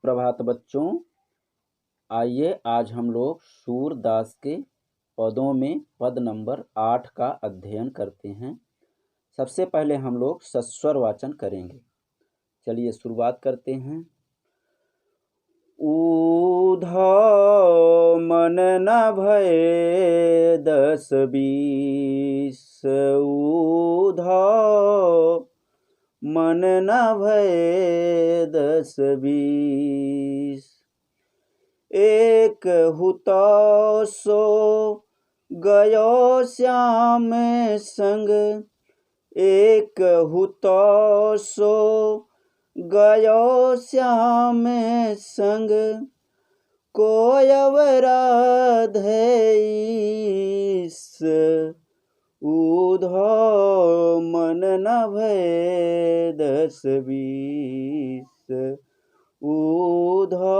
सुप्रभात बच्चों। आइए आज हम लोग सूरदास के पदों में पद नंबर 8 का अध्ययन करते हैं। सबसे पहले हम लोग सस्वर वाचन करेंगे। चलिए शुरुआत करते हैं। ऊधा मन न भये 10-20, ऊधा मन न भये 10-20, एक हुता सो गयो श्याम संग, एक हुता सो गयो श्याम संग, कोयवरा धैस, ऊधा मन न भये 10-20, ऊधा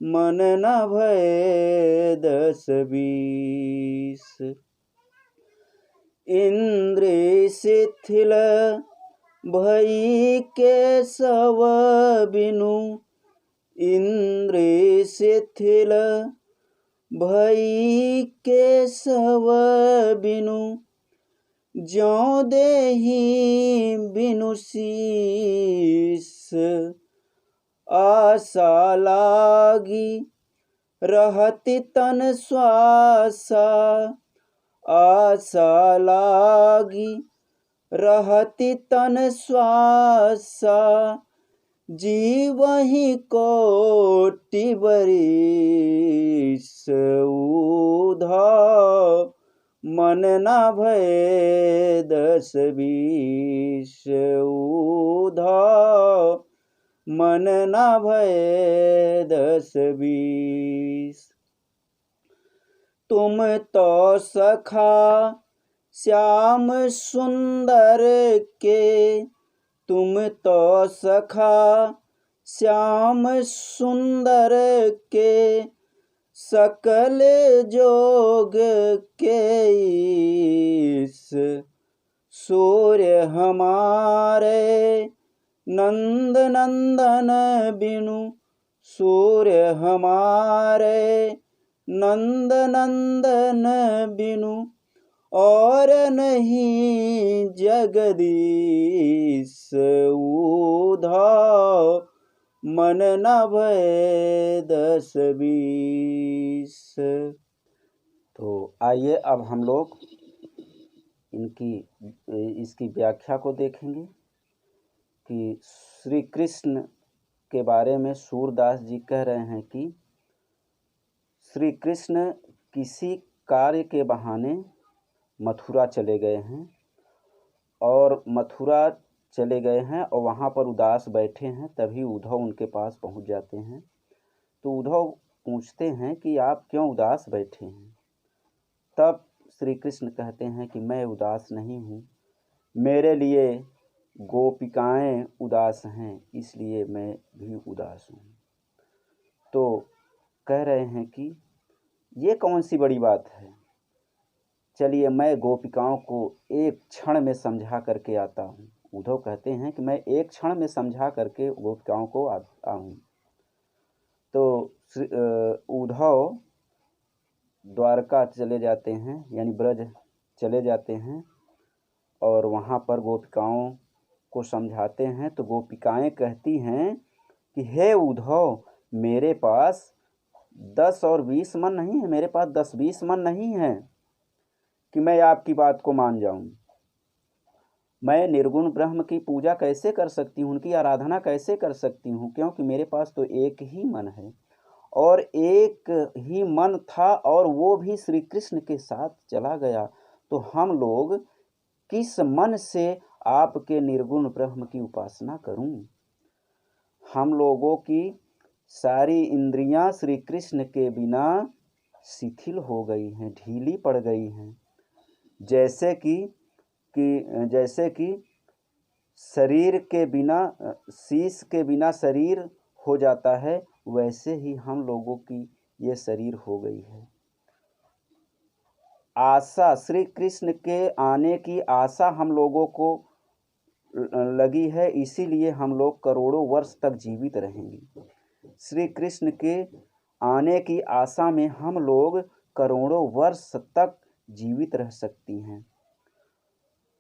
मन न भये 10-20। इंद्रिय शिथिल भई केशव बिनु, इंद्रिय शिथिल भई केशव बिनु, ज्यों देहि बिनु शीस, आशा लागी रहति तन श्वासा, आशा लागी रहति तन श्वासा, जीवहि कोटि बरिस, ऊधा मन न भये 10-20, ऊधा मन न भये 10-20। तुम तो सखा श्याम सुंदर के, तुम तो सखा श्याम सुंदर के, सकल जोग के ईस, सूर्य हमारे नंद नंदन बिनु, सूर्य हमारे नंद नंदन बिनु, और नहीं जगदीश, ऊधा मन न भये 10-20। तो आइए अब हम लोग इसकी व्याख्या को देखेंगे कि श्री कृष्ण के बारे में सूरदास जी कह रहे हैं कि श्री कृष्ण किसी कार्य के बहाने मथुरा चले गए हैं और मथुरा चले गए हैं और वहाँ पर उदास बैठे हैं। तभी उद्धव उनके पास पहुँच जाते हैं। तो उद्धव पूछते हैं कि आप क्यों उदास बैठे हैं। तब श्री कृष्ण कहते हैं कि मैं उदास नहीं हूँ, मेरे लिए गोपिकाएं उदास हैं, इसलिए मैं भी उदास हूँ। तो कह रहे हैं कि ये कौन सी बड़ी बात है, चलिए मैं गोपिकाओं को एक क्षण में समझा करके आता हूँ। उद्धव कहते हैं कि मैं एक क्षण में समझा करके गोपिकाओं को आता हूँ। तो उद्धव द्वारका चले जाते हैं, यानी ब्रज चले जाते हैं और वहाँ पर गोपिकाओं को समझाते हैं। तो गोपिकाएं कहती हैं कि हे उद्धव, मेरे पास 10 और 20 मन नहीं है, मेरे पास 10-20 मन नहीं है कि मैं आपकी बात को मान जाऊं। मैं निर्गुण ब्रह्म की पूजा कैसे कर सकती हूँ, उनकी आराधना कैसे कर सकती हूँ, क्योंकि मेरे पास तो एक ही मन है और एक ही मन था और वो भी श्री कृष्ण के साथ चला गया। तो हम लोग किस मन से आपके निर्गुण ब्रह्म की उपासना करूं। हम लोगों की सारी इंद्रियां श्री कृष्ण के बिना शिथिल हो गई हैं, ढीली पड़ गई हैं। जैसे कि शरीर के बिना, शीश के बिना शरीर हो जाता है, वैसे ही हम लोगों की ये शरीर हो गई है। आशा, श्री कृष्ण के आने की आशा हम लोगों को लगी है, इसीलिए हम लोग करोड़ों वर्ष तक जीवित रहेंगे। श्री कृष्ण के आने की आशा में हम लोग करोड़ों वर्ष तक जीवित रह सकती हैं।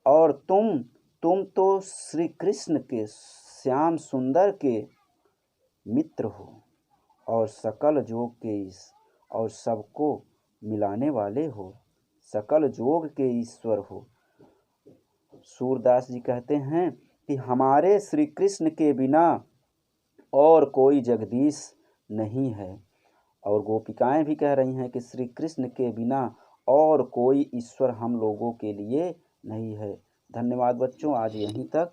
और तुम तो श्री कृष्ण के श्याम सुंदर के मित्र हो और सकल जोग के और सबको मिलाने वाले हो, सकल जोग के ईश्वर हो। सूरदास जी कहते हैं कि हमारे श्री कृष्ण के बिना और कोई जगदीश नहीं है। और गोपिकाएं भी कह रही हैं कि श्री कृष्ण के बिना और कोई ईश्वर हम लोगों के लिए नहीं है। धन्यवाद बच्चों, आज यहीं तक।